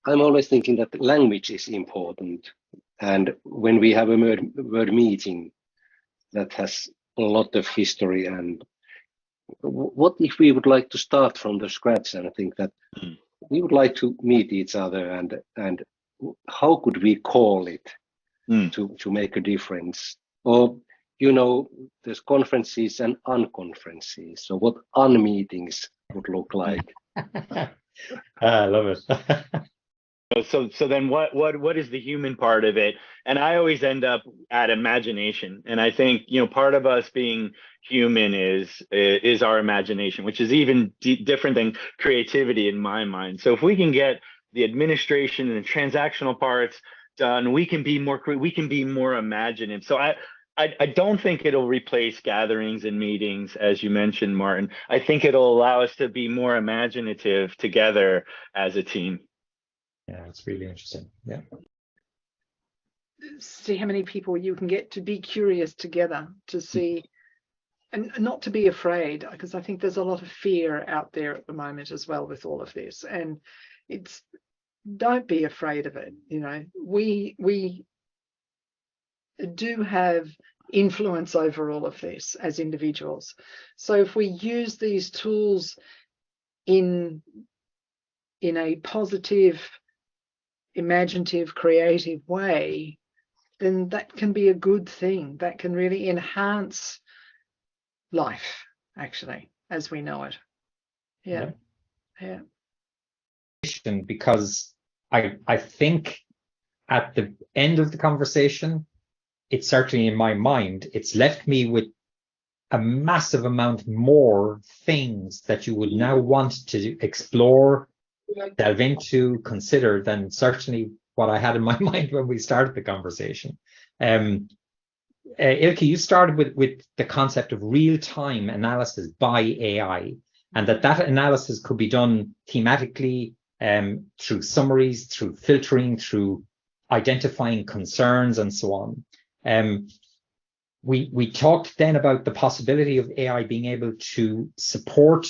I'm always thinking that language is important. And when we have a word meeting that has a lot of history, and what if we would like to start from the scratch and think that we would like to meet each other, and how could we call it to make a difference? Or, there's conferences and unconferences. So what unmeetings would look like? I love it. So then what is the human part of it? And I always end up at imagination. And I think, part of us being human is our imagination, which is even different than creativity in my mind. So if we can get the administration and the transactional parts done, we can be more imaginative. So I don't think it'll replace gatherings and meetings, as you mentioned, Martin. I think it'll allow us to be more imaginative together as a team. Yeah, it's really interesting. Yeah. See how many people you can get to be curious together, to see, and not to be afraid, because I think there's a lot of fear out there at the moment as well with all of this. And don't be afraid of it. We do have influence over all of this as individuals. So if we use these tools in a positive, imaginative, creative way, then that can be a good thing. That can really enhance life, actually, as we know it. Yeah. Because I think at the end of the conversation, it's certainly in my mind, it's left me with a massive amount more things that you would now want to explore, delve into, consider than certainly what I had in my mind when we started the conversation. Ilkka, you started with the concept of real-time analysis by AI, and that analysis could be done thematically, through summaries, through filtering, through identifying concerns, and so on. We talked then about the possibility of AI being able to support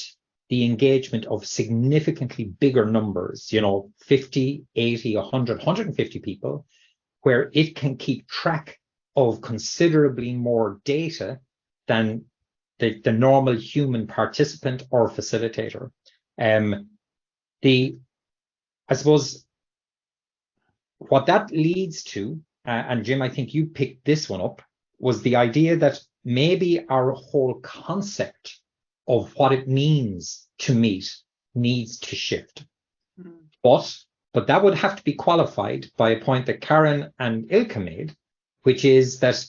the engagement of significantly bigger numbers, 50, 80, 100, 150 people, where it can keep track of considerably more data than the normal human participant or facilitator. I suppose what that leads to, and Jim, I think you picked this one up, was the idea that maybe our whole concept of what it means to meet needs to shift. But that would have to be qualified by a point that Karen and Ilkka made, which is that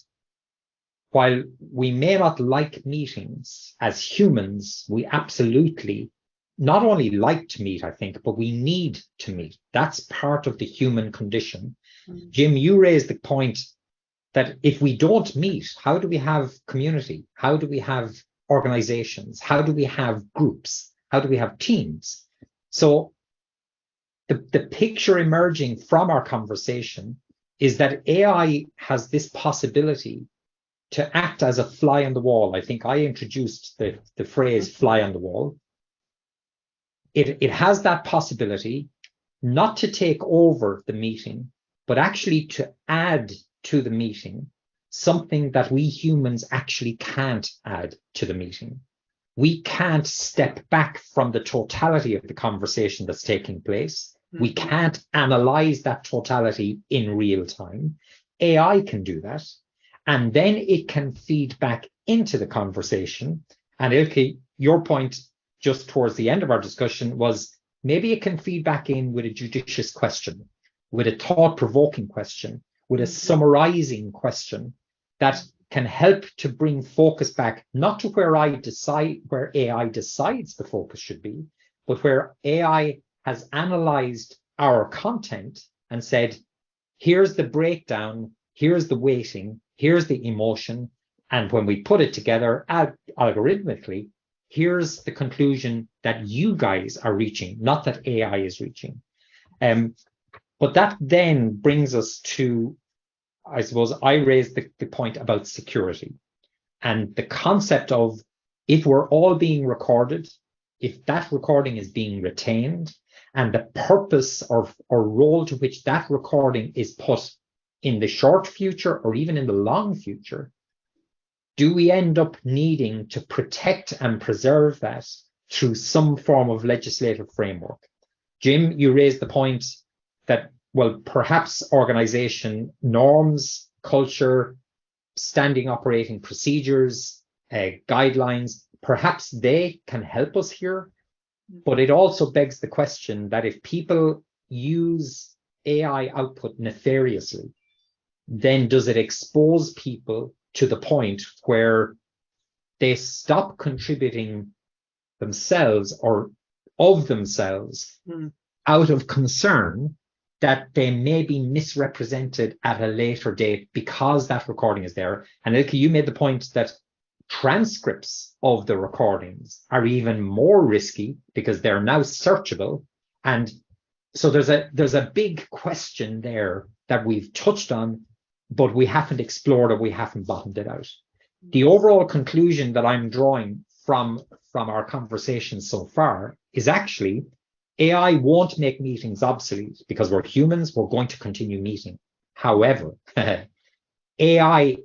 while we may not like meetings as humans, we absolutely not only like to meet, I think, but we need to meet. That's part of the human condition. Jim, you raised the point that if we don't meet, how do we have community? How do we have organizations? How do we have groups? How do we have teams? So the picture emerging from our conversation is that AI has this possibility to act as a fly on the wall. I think I introduced the phrase fly on the wall. It has that possibility not to take over the meeting, but actually to add to the meeting something that we humans actually can't add to the meeting. We can't step back from the totality of the conversation that's taking place. We can't analyze that totality in real time. AI can do that. And then it can feed back into the conversation. And Ilkka, your point just towards the end of our discussion was maybe it can feed back in with a judicious question, with a thought-provoking question, with a summarizing question that can help to bring focus back, not to where AI decides the focus should be, but where AI has analyzed our content and said, here's the breakdown, here's the weighting, here's the emotion, and when we put it together algorithmically, here's the conclusion that you guys are reaching, not that AI is reaching. But that then brings us to, I suppose, I raised the point about security and the concept of if we're all being recorded, if that recording is being retained, and the purpose or role to which that recording is put in the short future or even in the long future, do we end up needing to protect and preserve that through some form of legislative framework? Jim, you raised the point that, well, perhaps organization norms, culture, standing operating procedures, guidelines, perhaps they can help us here. But it also begs the question that if people use AI output nefariously, then does it expose people to the point where they stop contributing themselves or of themselves out of concern that they may be misrepresented at a later date because that recording is there? And Ilke, you made the point that transcripts of the recordings are even more risky because they're now searchable. And so there's a big question there that we've touched on, but we haven't explored or we haven't bottomed it out. The overall conclusion that I'm drawing from our conversation so far is actually AI won't make meetings obsolete because we're humans, we're going to continue meeting. However, AI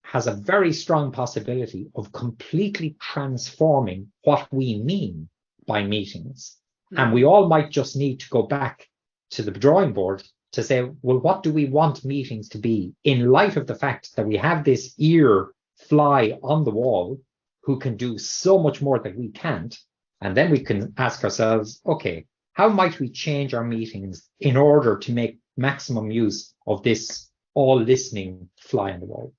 has a very strong possibility of completely transforming what we mean by meetings. And we all might just need to go back to the drawing board to say, well, what do we want meetings to be in light of the fact that we have this ear fly on the wall who can do so much more that we can't? And then we can ask ourselves, okay, how might we change our meetings in order to make maximum use of this all listening fly on the wall?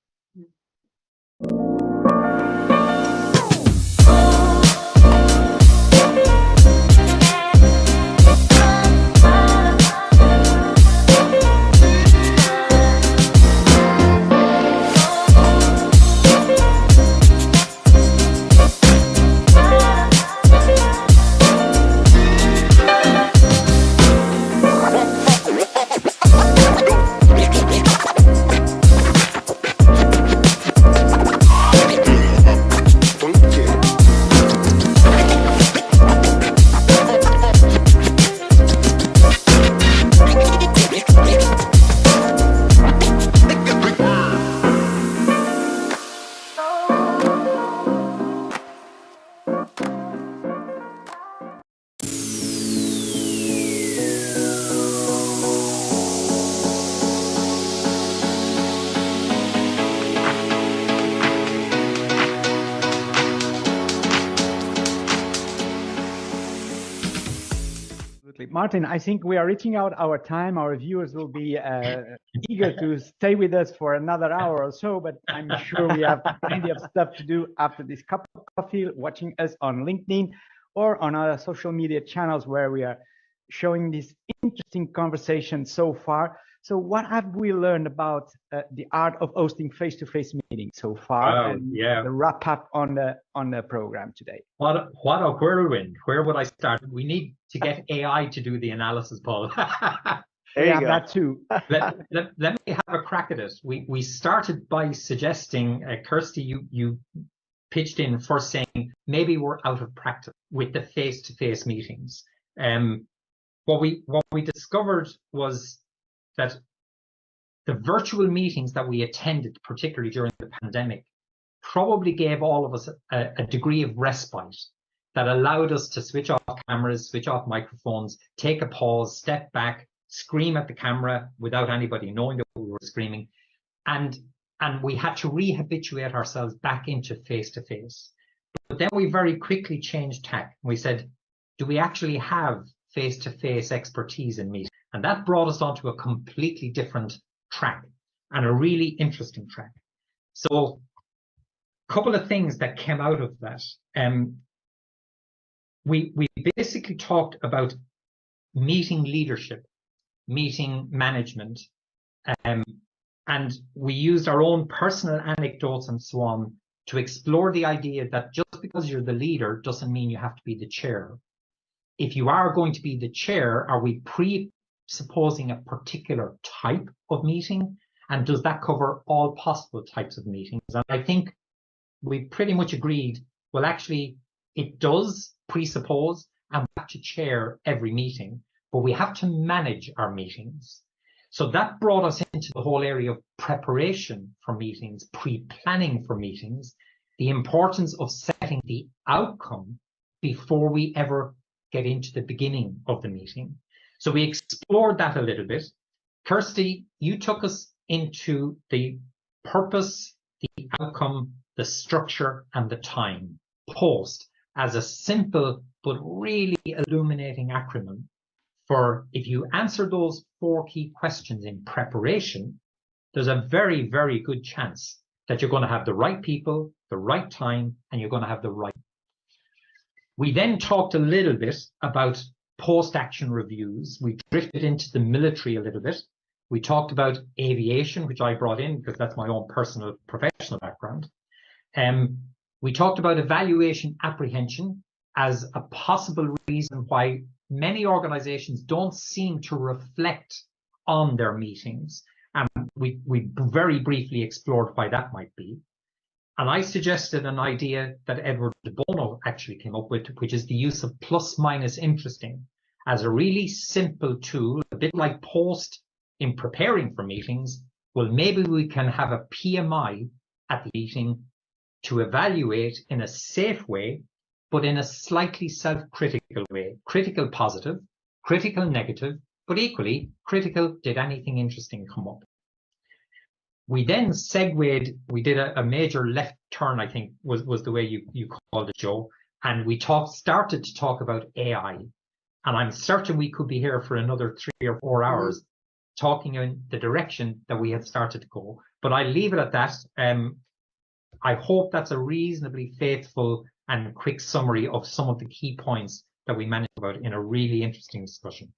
Martin, I think we are reaching out our time. Our viewers will be eager to stay with us for another hour or so, but I'm sure we have plenty of stuff to do after this cup of coffee, watching us on LinkedIn or on our social media channels where we are showing this interesting conversation so far. So what have we learned about the art of hosting face-to-face meetings so far? And the wrap up on the program today. What a whirlwind. Where would I start? We need to get AI to do the analysis, Paul. There you go. That too. let me have a crack at it. We started by suggesting, Kirsty, you pitched in first saying maybe we're out of practice with the face-to-face meetings. What we discovered was that the virtual meetings that we attended, particularly during the pandemic, probably gave all of us a degree of respite that allowed us to switch off cameras, switch off microphones, take a pause, step back, scream at the camera without anybody knowing that we were screaming. And we had to rehabituate ourselves back into face-to-face. But then we very quickly changed tack. We said, do we actually have face-to-face expertise in meetings? And that brought us onto a completely different track and a really interesting track. So a couple of things that came out of that. We basically talked about meeting leadership, meeting management, and we used our own personal anecdotes and so on to explore the idea that just because you're the leader doesn't mean you have to be the chair. If you are going to be the chair, are we presupposing a particular type of meeting? And does that cover all possible types of meetings? And I think we pretty much agreed, well, actually, it does presuppose and we have to chair every meeting. but we have to manage our meetings. So that brought us into the whole area of preparation for meetings, pre-planning for meetings, the importance of setting the outcome before we ever get into the beginning of the meeting. So we explored that a little bit. Kirsty, you took us into the purpose, the outcome, the structure, and the time, POST, as a simple but really illuminating acronym for if you answer those 4 key questions in preparation, there's a very, very good chance that you're going to have the right people, the right time, and you're going to have the right. We then talked a little bit about post-action reviews. We drifted into the military a little bit. We talked about aviation, which I brought in because that's my own personal professional background. We talked about evaluation apprehension as a possible reason why many organizations don't seem to reflect on their meetings. And we very briefly explored why that might be. And I suggested an idea that Edward de Bono actually came up with, which is the use of plus minus interesting as a really simple tool, a bit like POST in preparing for meetings. Well, maybe we can have a PMI at the meeting to evaluate in a safe way, but in a slightly self-critical way. Critical positive, critical negative, but equally critical, did anything interesting come up? We then segued, we did a major left turn, I think was the way you called it, Joe. And we started to talk about AI. And I'm certain we could be here for another 3 or 4 hours talking in the direction that we had started to go. But I leave it at that. I hope that's a reasonably faithful and quick summary of some of the key points that we managed about in a really interesting discussion.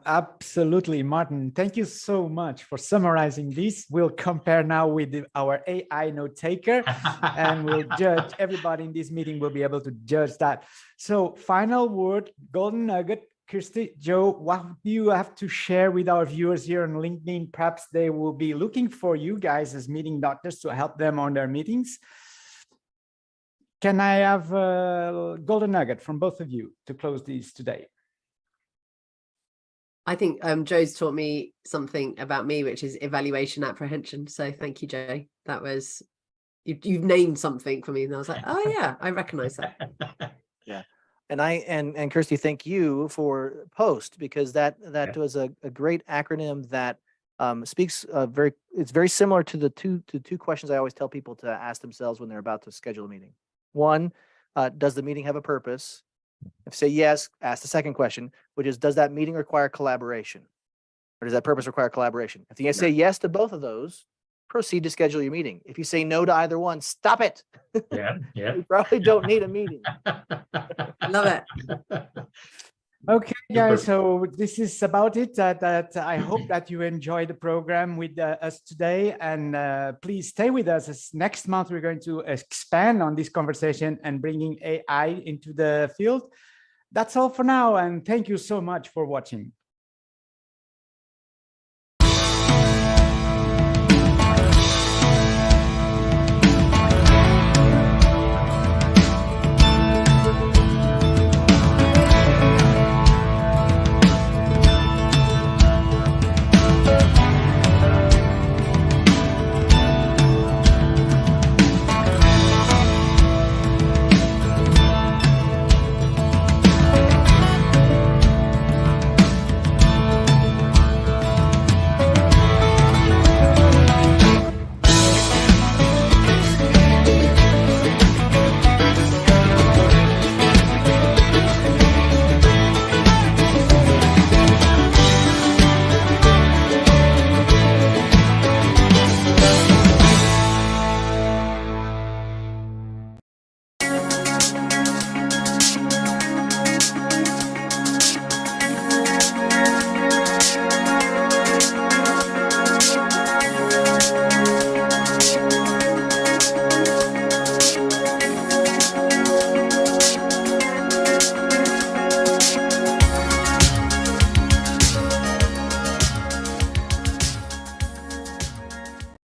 Absolutely, Martin. Thank you so much for summarizing this. We'll compare now with our AI note taker and we'll judge. Everybody in this meeting will be able to judge that. So final word, golden nugget. Kirsty, Joe, what do you have to share with our viewers here on LinkedIn? Perhaps they will be looking for you guys as meeting doctors to help them on their meetings. Can I have a golden nugget from both of you to close these today? I think Joe's taught me something about me, which is evaluation apprehension. So thank you, Joe. That was, you've named something for me. And I was like, oh yeah, I recognize that. Yeah. And Kirsty, thank you for POST, because that was a great acronym that speaks it's very similar to the two questions I always tell people to ask themselves when they're about to schedule a meeting. One, does the meeting have a purpose? If say yes, ask the second question, which is, does that meeting require collaboration? Or does that purpose require collaboration? If you say yes to both of those, proceed to schedule your meeting. If you say no to either one, stop it. Yeah. You probably don't need a meeting. Love it. Okay, guys, so this is about it. That I hope that you enjoyed the program with us today, and please stay with us, as next month we're going to expand on this conversation and bringing AI into the field. That's all for now, and thank you so much for watching.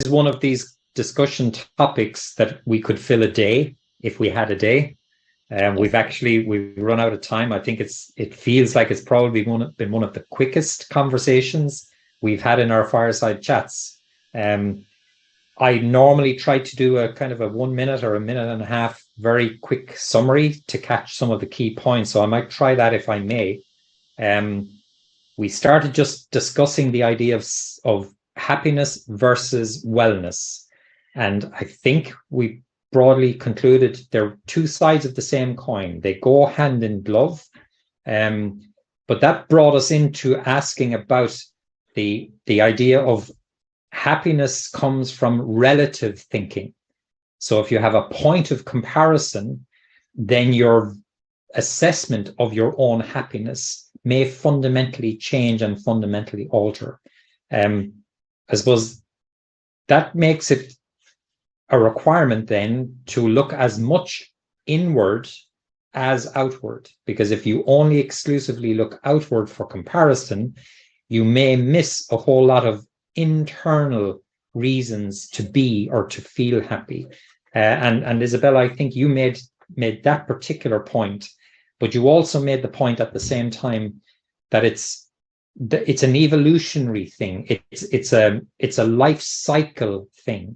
One of these discussion topics that we could fill a day if we had a day. We've run out of time. I think it feels like it's probably been one of the quickest conversations we've had in our fireside chats. I normally try to do a kind of a 1 minute or a minute and a half very quick summary to catch some of the key points. So I might try that if I may. We started just discussing the idea of happiness versus wellness. And I think we broadly concluded they're two sides of the same coin. They go hand in glove. But that brought us into asking about the idea of happiness comes from relative thinking. So if you have a point of comparison, then your assessment of your own happiness may fundamentally change and fundamentally alter. I suppose that makes it a requirement then to look as much inward as outward, because if you only exclusively look outward for comparison, you may miss a whole lot of internal reasons to be or to feel happy. And Isabella, I think you made that particular point, but you also made the point at the same time that it's an evolutionary thing. It's a life cycle thing,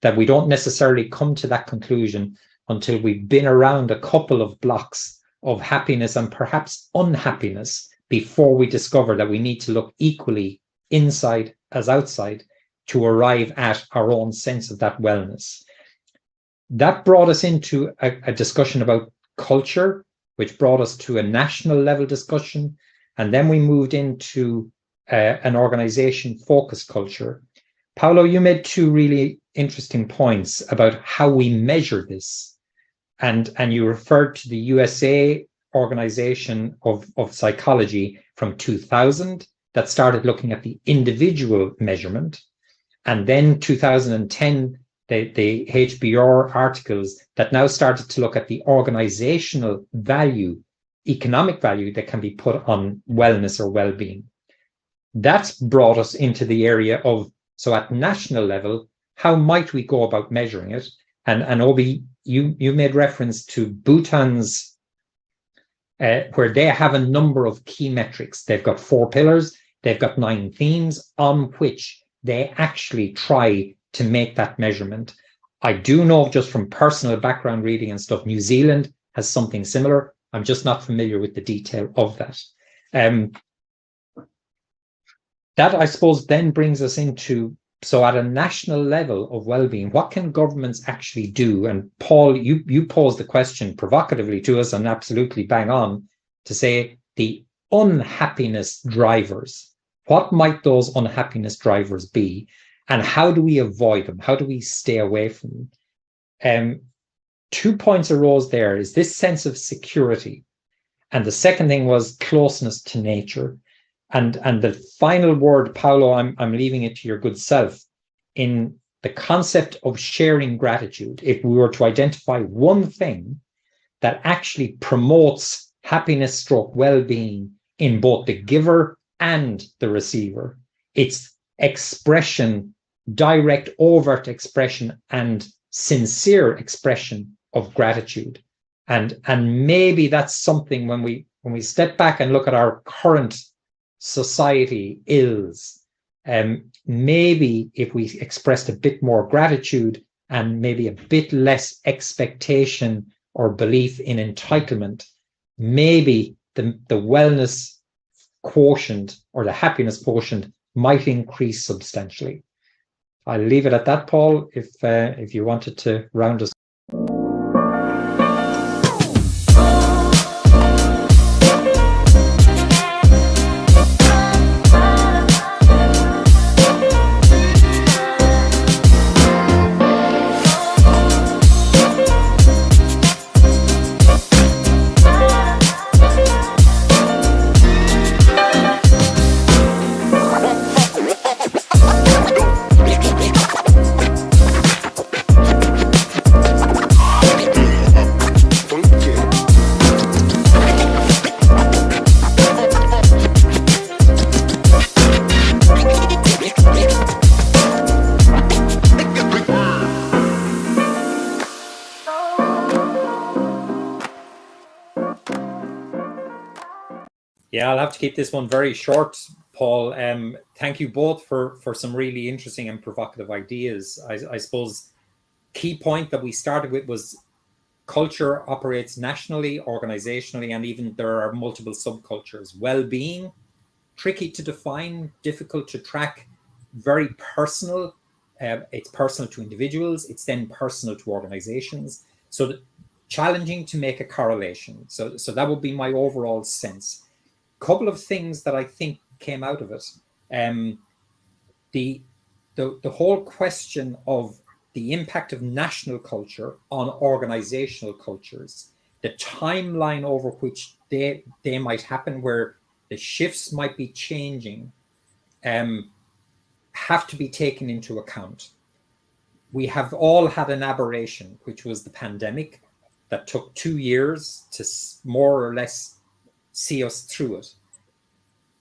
that we don't necessarily come to that conclusion until we've been around a couple of blocks of happiness and perhaps unhappiness before we discover that we need to look equally inside as outside to arrive at our own sense of that wellness. That brought us into a discussion about culture, which brought us to a national level discussion. And then we moved into an organization focused culture. Paolo, you made two really interesting points about how we measure this. And you referred to the USA Organization of Psychology from 2000 that started looking at the individual measurement. And then 2010, the HBR articles that now started to look at the organizational value, economic value that can be put on wellness or well-being. That's brought us into the area of, so at national level, how might we go about measuring it? And Obi, you made reference to Bhutan's, where they have a number of key metrics. They've got 4 pillars, they've got 9 themes on which they actually try to make that measurement. I do know just from personal background reading and stuff, New Zealand has something similar. I'm just not familiar with the detail of that. That, I suppose, then brings us into, so at a national level of well-being, what can governments actually do? And Paul, you posed the question provocatively to us and absolutely bang on to say the unhappiness drivers. What might those unhappiness drivers be? And how do we avoid them? How do we stay away from them? 2 points arose there, is this sense of security. And the second thing was closeness to nature. And the final word, Paolo, I'm leaving it to your good self. In the concept of sharing gratitude, if we were to identify one thing that actually promotes happiness stroke well-being in both the giver and the receiver, it's expression, direct, overt expression and sincere expression of gratitude. And maybe that's something when we step back and look at our current society ills, maybe if we expressed a bit more gratitude and maybe a bit less expectation or belief in entitlement, maybe the wellness quotient or the happiness quotient might increase substantially. I'll leave it at that, Paul, if you wanted to round us. Yeah, I'll have to keep this one very short, Paul. Thank you both for some really interesting and provocative ideas. I suppose key point that we started with was culture operates nationally, organizationally, and even there are multiple subcultures. Well-being, tricky to define, difficult to track, very personal. It's personal to individuals. It's then personal to organizations. So challenging to make a correlation. So that would be my overall sense. Couple of things that I think came out of it. The whole question of the impact of national culture on organizational cultures, the timeline over which they might happen, where the shifts might be changing, have to be taken into account. We have all had an aberration, which was the pandemic, that took 2 years to more or less see us through it,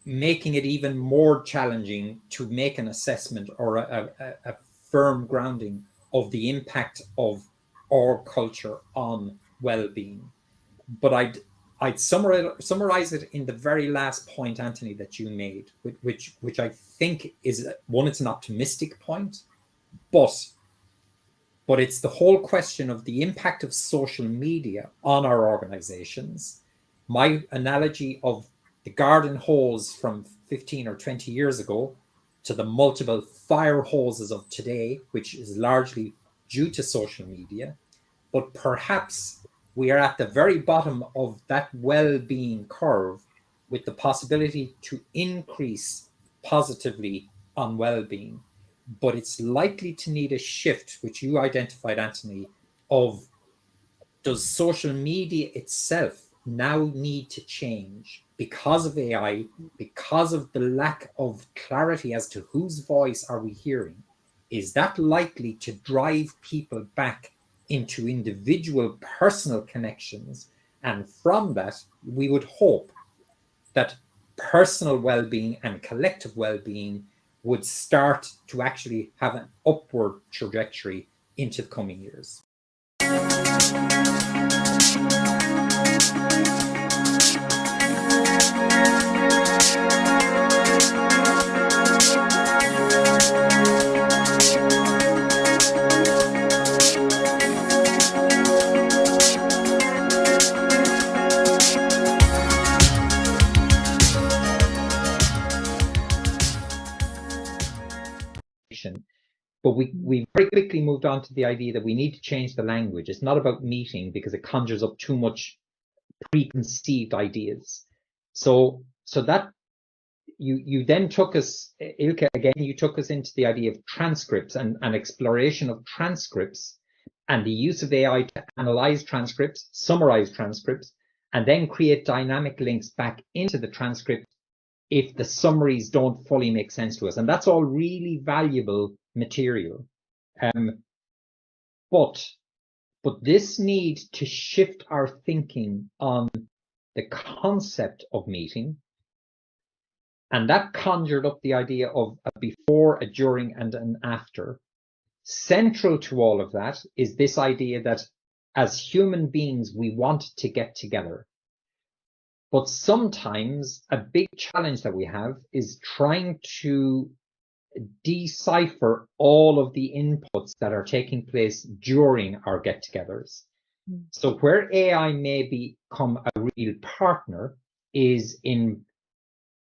making it even more challenging to make an assessment or a firm grounding of the impact of our culture on well-being. But I'd summarize it in the very last point, Anthony, that you made, which I think is one. It's an optimistic point, but it's the whole question of the impact of social media on our organizations. My analogy of the garden hose from 15 or 20 years ago to the multiple fire hoses of today, which is largely due to social media. But perhaps we are at the very bottom of that well-being curve, with the possibility to increase positively on well-being. But it's likely to need a shift, which you identified, Anthony, of does social media itself now need to change because of AI, because of the lack of clarity as to whose voice are we hearing? Is that likely to drive people back into individual personal connections? And from that, we would hope that personal well-being and collective well-being would start to actually have an upward trajectory into the coming years. But we very quickly moved on to the idea that we need to change the language. It's not about meeting because it conjures up too much preconceived ideas. So that you then took us, Ilke, again, you took us into the idea of transcripts and exploration of transcripts and the use of AI to analyze transcripts, summarize transcripts, and then create dynamic links back into the transcript if the summaries don't fully make sense to us. And that's all really valuable material. But this need to shift our thinking on the concept of meeting, and that conjured up the idea of a before, a during, and an after. Central to all of that is this idea that as human beings, we want to get together. But sometimes a big challenge that we have is trying to decipher all of the inputs that are taking place during our get-togethers. So where AI may become a real partner is in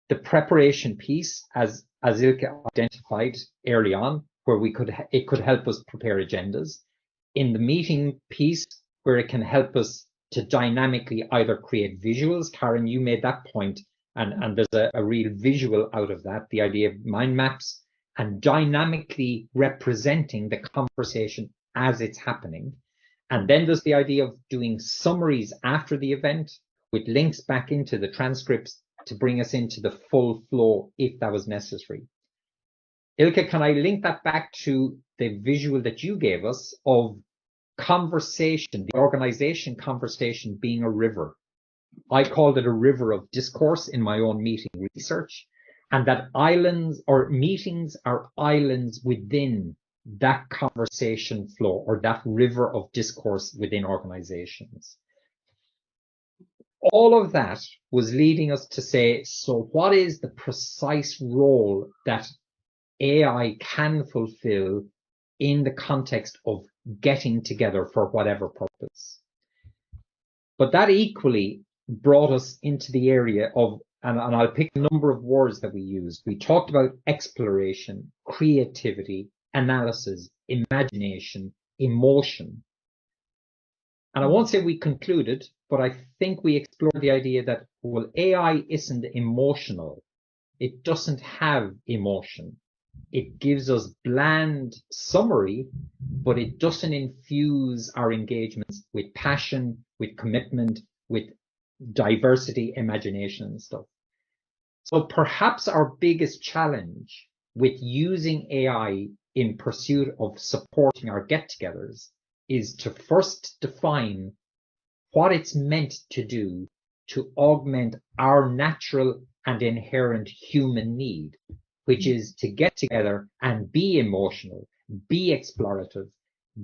the preparation piece, as Ilke identified early on, where it could help us prepare agendas. In the meeting piece, where it can help us to dynamically either create visuals. Karen, you made that point, and there's a real visual out of that, the idea of mind maps and dynamically representing the conversation as it's happening. And then there's the idea of doing summaries after the event with links back into the transcripts to bring us into the full flow if that was necessary. Ilke, can I link that back to the visual that you gave us of conversation, the organization conversation being a river? I called it a river of discourse in my own meeting research, and that islands or meetings are islands within that conversation flow or that river of discourse within organizations. all of that was leading us to say, so what is the precise role that AI can fulfill in the context of getting together for whatever purpose? But that equally brought us into the area of, and I'll pick a number of words that we used. We talked about exploration, creativity, analysis, imagination, emotion. And I won't say we concluded, but I think we explored the idea that, well, AI isn't emotional. It doesn't have emotion. It gives us bland summary, but it doesn't infuse our engagements with passion, with commitment, with diversity, imagination, and stuff. So perhaps our biggest challenge with using AI in pursuit of supporting our get-togethers is to first define what it's meant to do to augment our natural and inherent human need, which is to get together and be emotional, be explorative,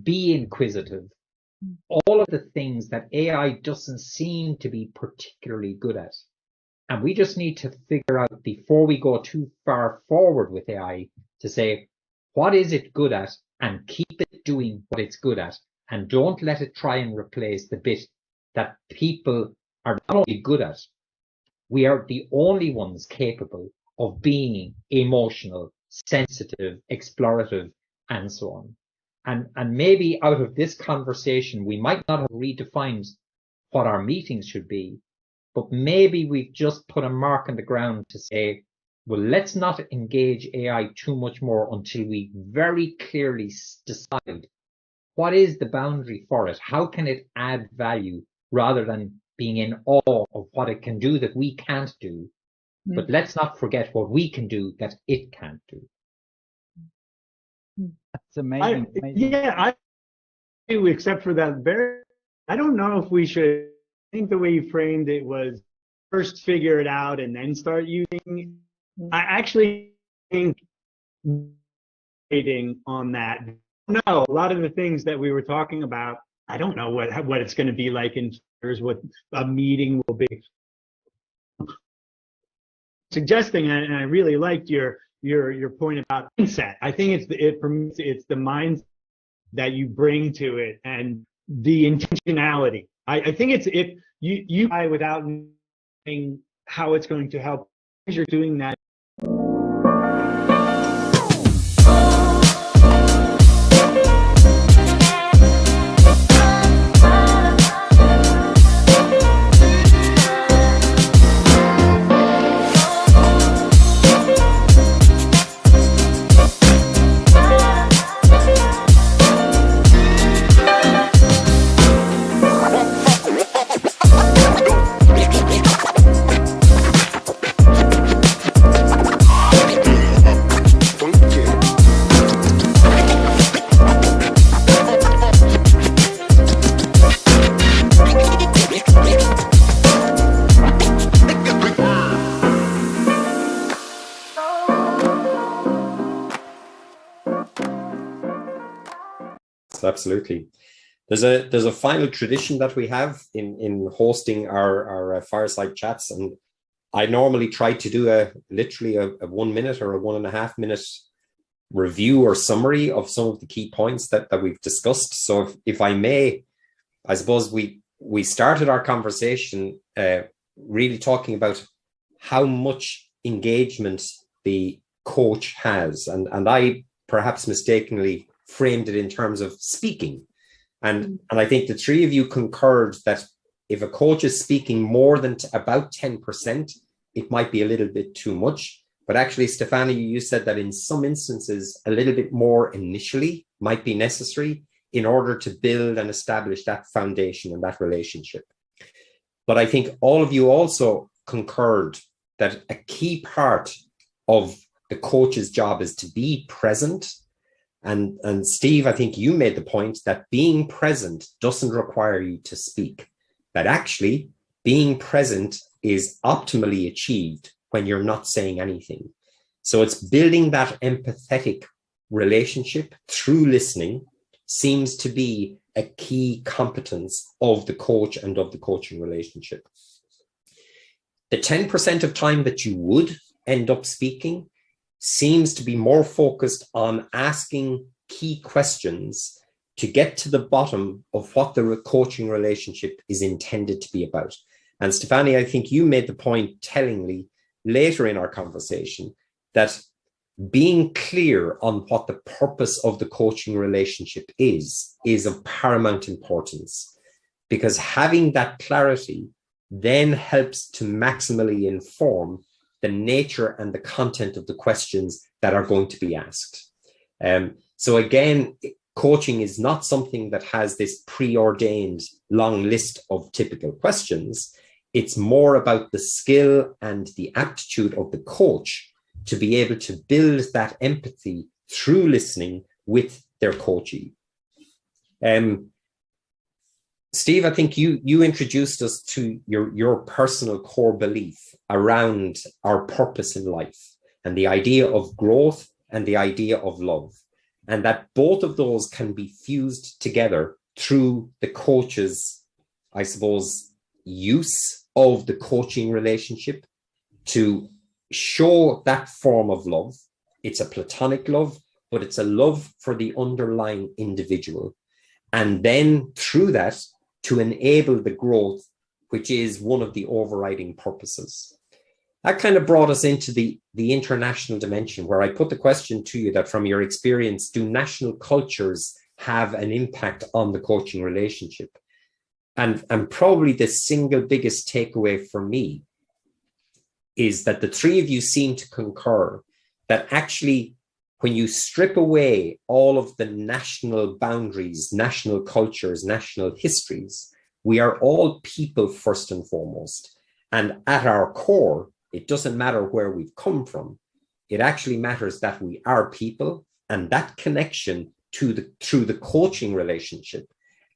be inquisitive, all of the things that AI doesn't seem to be particularly good at. And we just need to figure out, before we go too far forward with AI, to say, what is it good at, and keep it doing what it's good at, and don't let it try and replace the bit that people are not only good at, we are the only ones capable of being emotional, sensitive, explorative, and so on. And maybe out of this conversation, we might not have redefined what our meetings should be, but maybe we've just put a mark on the ground to say, well, let's not engage AI too much more until we very clearly decide what is the boundary for it? How can it add value, rather than being in awe of what it can do that we can't do? But let's not forget what we can do that it can't do. That's amazing. I do, except for that I don't know if we should. I think the way you framed it was first figure it out and then start using. I actually think on that. No, a lot of the things that we were talking about, I don't know what it's going to be like in years, what a meeting will be. Suggesting, and I really liked your point about mindset. I think it's the mindset that you bring to it and the intentionality. I think it's, if you without knowing how it's going to help, as you're doing that. Absolutely. There's a final tradition that we have in hosting our fireside chats, and I normally try to do literally a 1 minute or a 1.5 minute review or summary of some of the key points that we've discussed. So if I may, I suppose we started our conversation really talking about how much engagement the coach has, and I perhaps mistakenly framed it in terms of speaking. And I think the three of you concurred that if a coach is speaking more than about 10%, it might be a little bit too much. But actually, Stefania, you said that in some instances, a little bit more initially might be necessary in order to build and establish that foundation and that relationship. But I think all of you also concurred that a key part of the coach's job is to be present. And Steve, I think you made the point that being present doesn't require you to speak, that actually being present is optimally achieved when you're not saying anything. So it's building that empathetic relationship through listening seems to be a key competence of the coach and of the coaching relationship. The 10% of time that you would end up speaking seems to be more focused on asking key questions to get to the bottom of what the coaching relationship is intended to be about. And Stefanie, I think you made the point tellingly later in our conversation that being clear on what the purpose of the coaching relationship is of paramount importance, because having that clarity then helps to maximally inform the nature and the content of the questions that are going to be asked. So again, coaching is not something that has this preordained long list of typical questions. It's more about the skill and the aptitude of the coach to be able to build that empathy through listening with their coachee. Steve, I think you introduced us to your personal core belief around our purpose in life and the idea of growth and the idea of love, and that both of those can be fused together through the coach's, I suppose, use of the coaching relationship to show that form of love. It's a platonic love, but it's a love for the underlying individual. And then through that, to enable the growth, which is one of the overriding purposes. That kind of brought us into the international dimension, where I put the question to you that from your experience, do national cultures have an impact on the coaching relationship? And probably the single biggest takeaway for me is that the three of you seem to concur that actually, when you strip away all of the national boundaries, national cultures, national histories, we are all people first and foremost. And at our core, it doesn't matter where we've come from. It actually matters that we are people, and that connection through the coaching relationship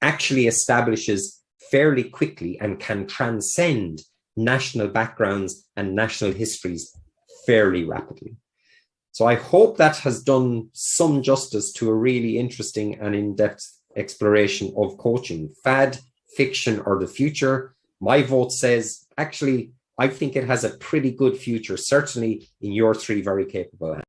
actually establishes fairly quickly and can transcend national backgrounds and national histories fairly rapidly. So I hope that has done some justice to a really interesting and in-depth exploration of coaching. Fad, fiction, or the future? My vote says, actually, I think it has a pretty good future, certainly in your three very capable hands.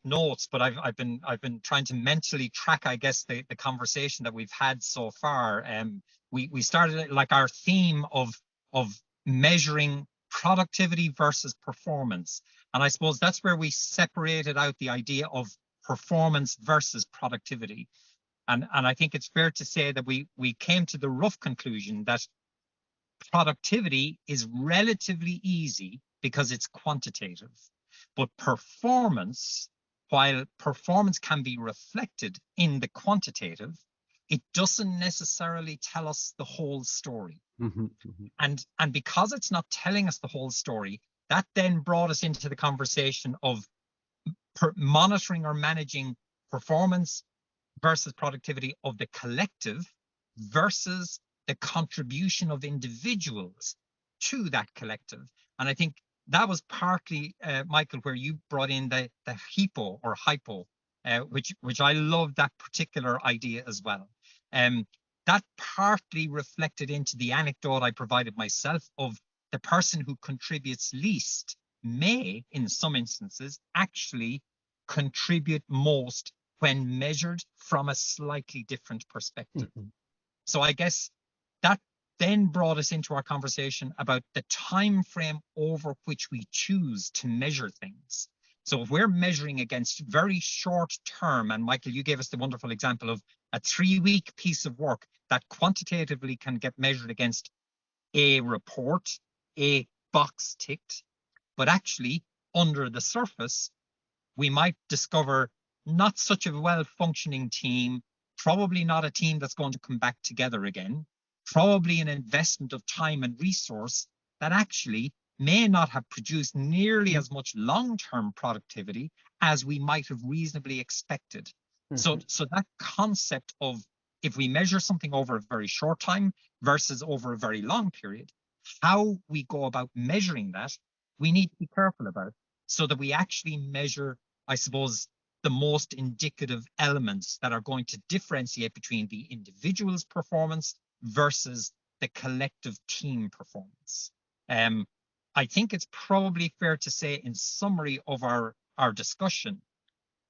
Notes, but I've been trying to mentally track, I guess, the conversation that we've had so far. We started like our theme of measuring productivity versus performance, and I suppose that's where we separated out the idea of performance versus productivity. And I think it's fair to say that we came to the rough conclusion that productivity is relatively easy because it's quantitative, but performance, while performance can be reflected in the quantitative, it doesn't necessarily tell us the whole story. And because it's not telling us the whole story, that then brought us into the conversation of monitoring or managing performance versus productivity of the collective versus the contribution of individuals to that collective. And I think that was partly, Michael, where you brought in the HIPO or hypo, which I love that particular idea as well. That partly reflected into the anecdote I provided myself of the person who contributes least may, in some instances, actually contribute most when measured from a slightly different perspective. So I guess that then brought us into our conversation about the time frame over which we choose to measure things. So if we're measuring against very short term, and Michael, you gave us the wonderful example of a 3-week piece of work that quantitatively can get measured against a report, a box ticked, but actually under the surface, we might discover not such a well-functioning team, probably not a team that's going to come back together again, probably an investment of time and resource that actually may not have produced nearly as much long-term productivity as we might have reasonably expected. So that concept of, if we measure something over a very short time versus over a very long period, how we go about measuring that, we need to be careful about, so that we actually measure, I suppose, the most indicative elements that are going to differentiate between the individual's performance versus the collective team performance. I think it's probably fair to say, in summary of our discussion,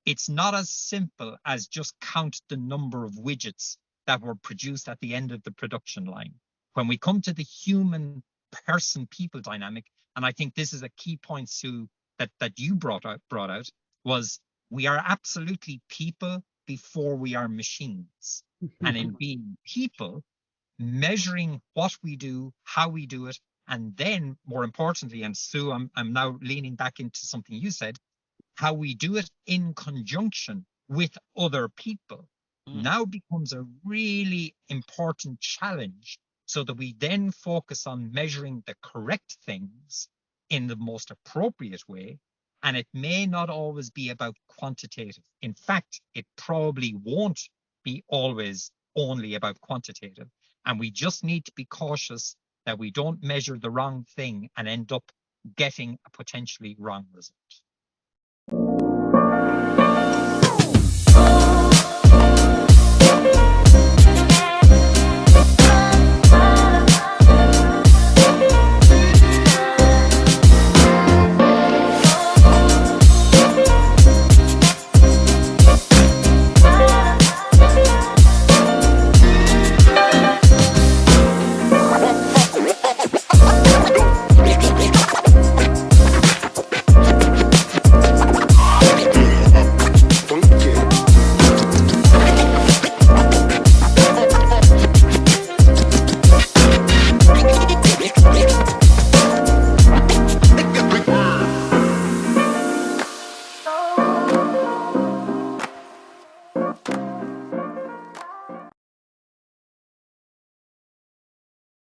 it's not as simple as just count the number of widgets that were produced at the end of the production line. When we come to the human person-people dynamic, and I think this is a key point, Sue, that you brought out, was we are absolutely people before we are machines. And in being people, measuring what we do, how we do it, and then more importantly, and Sue, I'm now leaning back into something you said, how we do it in conjunction with other people now becomes a really important challenge, so that we then focus on measuring the correct things in the most appropriate way. And it may not always be about quantitative. In fact, it probably won't be always only about quantitative. And we just need to be cautious that we don't measure the wrong thing and end up getting a potentially wrong result.